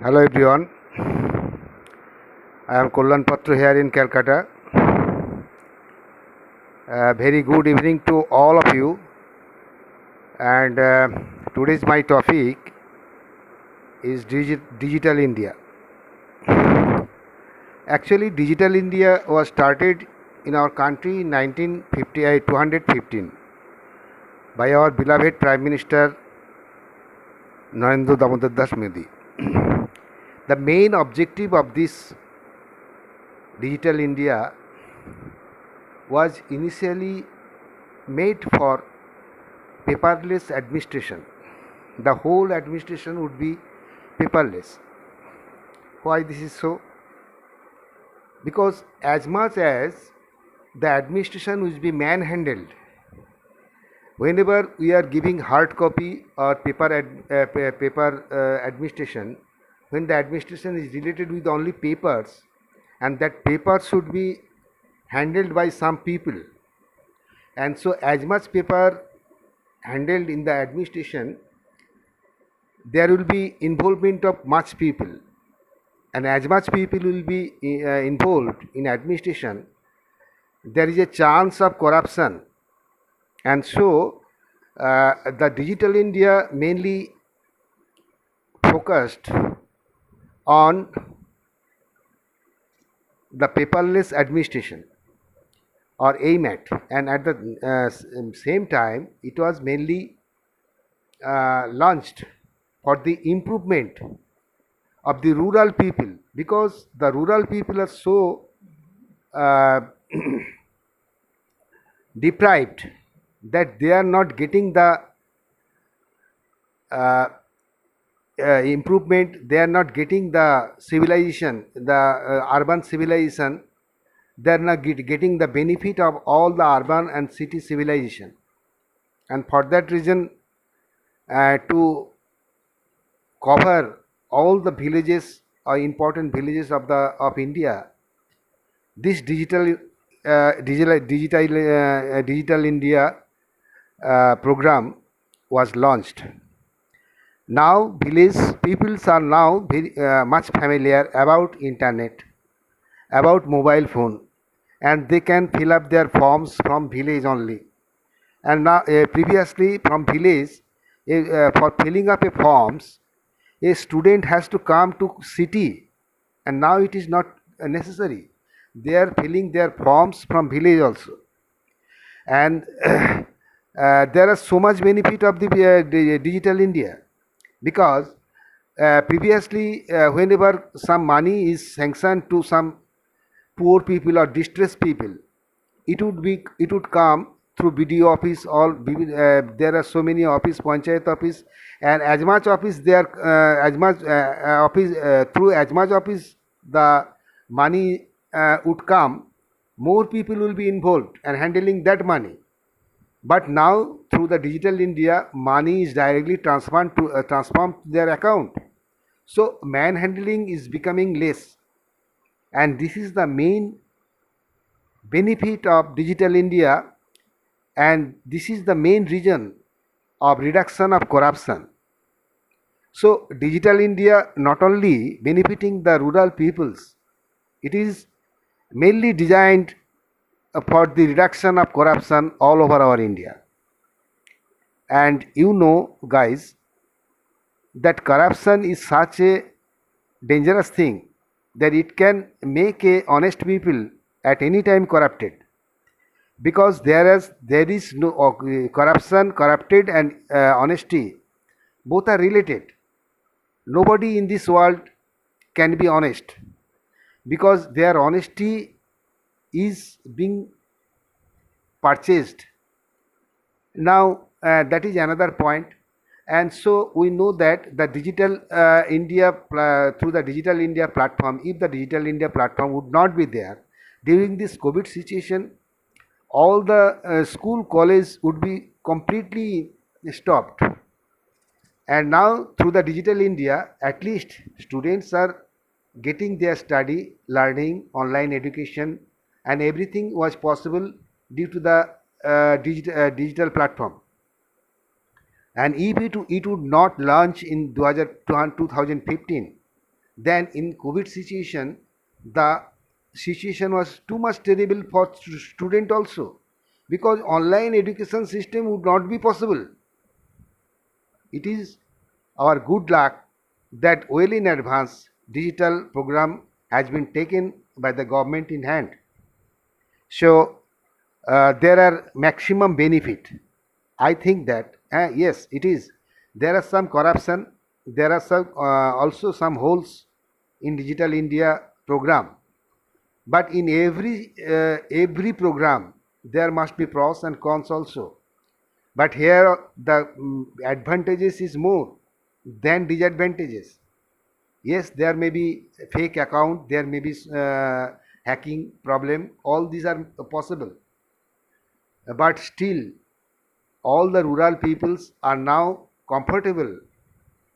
Hello everyone, I am Kollan Patra here in Calcutta. Very good evening to all of you. And today's my topic is Digital India. Actually, Digital India was started in our country in 215 by our beloved Prime Minister Narendra Damodar Das Modi. The main objective of this Digital India was initially made for paperless administration. The whole administration would be paperless. Why this is so? Because as much as the administration will be man-handled, whenever we are giving hard copy or paper administration, when the administration is related with only papers, and that paper should be handled by some people, and so as much paper handled in the administration, there will be involvement of much people, and as much people will be involved in administration, there is a chance of corruption. And so the Digital India mainly focused on the paperless administration, or AMAT, and at the same time it was mainly launched for the improvement of the rural people, because the rural people are so deprived that they are not getting the improvement, they are not getting the civilization, the urban civilization, they are not getting the benefit of all the urban and city civilization. And for that reason, to cover all the villages or important villages of India, this digital India program was launched. Now village peoples are now very much familiar about internet, about mobile phone, and they can fill up their forms from village only. And now previously from village, for filling up a forms, a student has to come to city, and now it is not necessary. They are filling their forms from village also. And there are so much benefit of the Digital India, because previously whenever some money is sanctioned to some poor people or distressed people, it would come through BDO office, or there are so many office, panchayat office, and as much office there, as much office, through as much office the money would come, more people will be involved and handling that money. But now through the Digital India, money is directly transformed to their account. So manhandling is becoming less, and this is the main benefit of Digital India, and this is the main reason of reduction of corruption. So Digital India not only benefiting the rural peoples, it is mainly designed for the reduction of corruption all over our India. And you know, guys, that corruption is such a dangerous thing that it can make a honest people at any time corrupted, because there is no corruption, corrupted, and honesty both are related. Nobody in this world can be honest, because their honesty is being purchased. Now that is another point. And so we know that the Digital India, through the Digital India platform, if the Digital India platform would not be there during this COVID situation, all the school, college would be completely stopped. And now through the Digital India, at least students are getting their study, learning, online education, and everything was possible due to the digital platform. And if it would not launch in 2015, Then in COVID situation, the situation was too much terrible for student also, because online education system would not be possible. It is our good luck that well in advance digital program has been taken by the government in hand. So there are maximum benefit. I think that yes, it is. There are some corruption. There are some also some holes in Digital India program. But in every program there must be pros and cons also. But here the advantages is more than disadvantages. Yes, there may be fake account, there may be hacking problem. All these are possible. But still, all the rural peoples are now comfortable,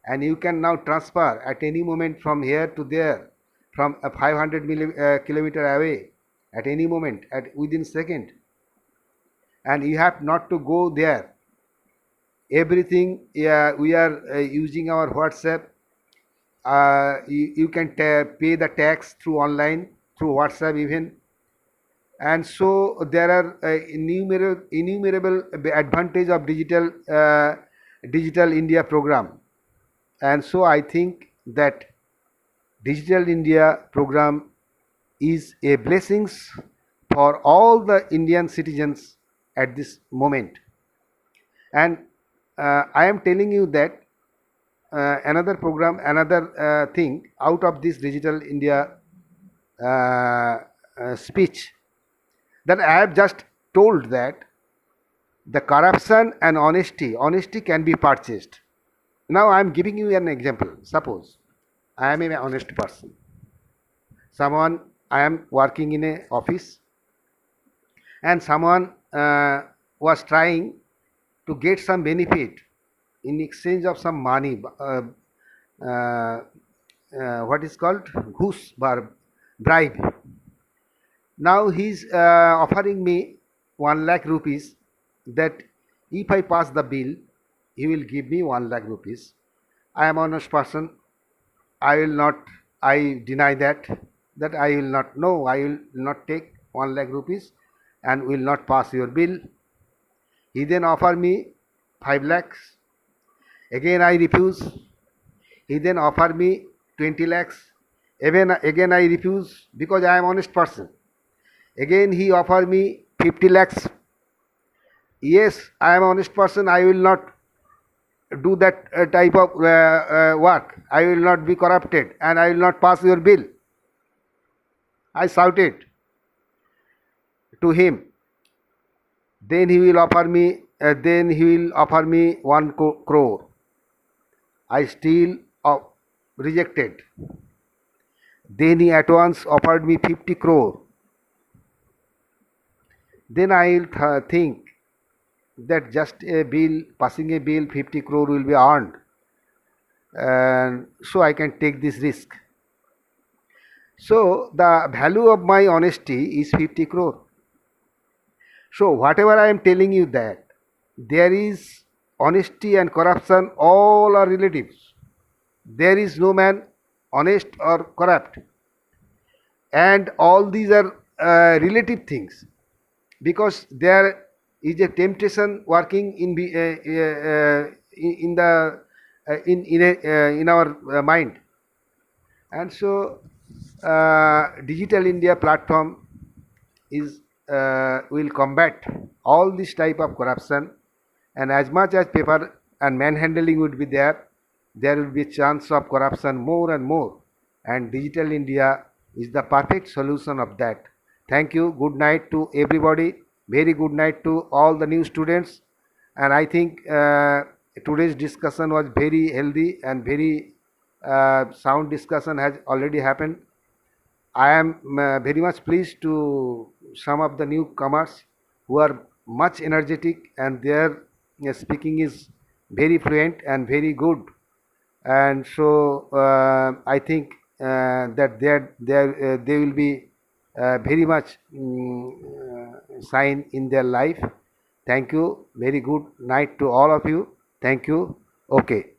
and you can now transfer at any moment from here to there, from a 500 kilometer away, at any moment, at within second, and you have not to go there. Everything, we are using our WhatsApp. You can pay the tax through online, through WhatsApp even. And so there are innumerable advantage of digital India program. And so I think that Digital India program is a blessings for all the Indian citizens at this moment. And I am telling you that another program, another thing out of this Digital India speech, that I have just told that the corruption and honesty can be purchased. Now I am giving you an example. Suppose I am an honest person. I am working in a office, and someone was trying to get some benefit in exchange of some money, what is called goose bribe. Now he is offering me 1 lakh rupees, that if I pass the bill, he will give me 1 lakh rupees. I am honest person. I will not, I deny that I will not, no, I will not take 1 lakh rupees and will not pass your bill. He then offer me 5 lakhs. Again I refuse. He then offer me 20 lakhs. Again I refuse, because I am honest person. Again he offer me 50 lakhs. Yes, I am honest person. I will not do that type of work. I will not be corrupted, and I will not pass your bill. I shouted to him. Then he will offer me. Then he will offer me 1 crore. I still rejected. Then he at once offered me 50 crore. Then I will think that just a bill, passing a bill, 50 crore will be earned, and so I can take this risk. So the value of my honesty is 50 crore. So whatever I am telling you, that there is honesty and corruption, all are relatives. There is no man honest or corrupt, and all these are relative things, because there is a temptation working in our mind. And so Digital India platform is will combat all this type of corruption, and as much as paper and manhandling would be there, there will be a chance of corruption more and more, and Digital India is the perfect solution of that. Thank you. Good night to everybody. Very good night to all the new students. And I think today's discussion was very healthy, and very sound discussion has already happened. I am very much pleased to some of the newcomers who are much energetic, and their speaking is very fluent and very good. And so I think that they will be very much shine in their life. Thank you. Very good night to all of you. Thank you. Okay.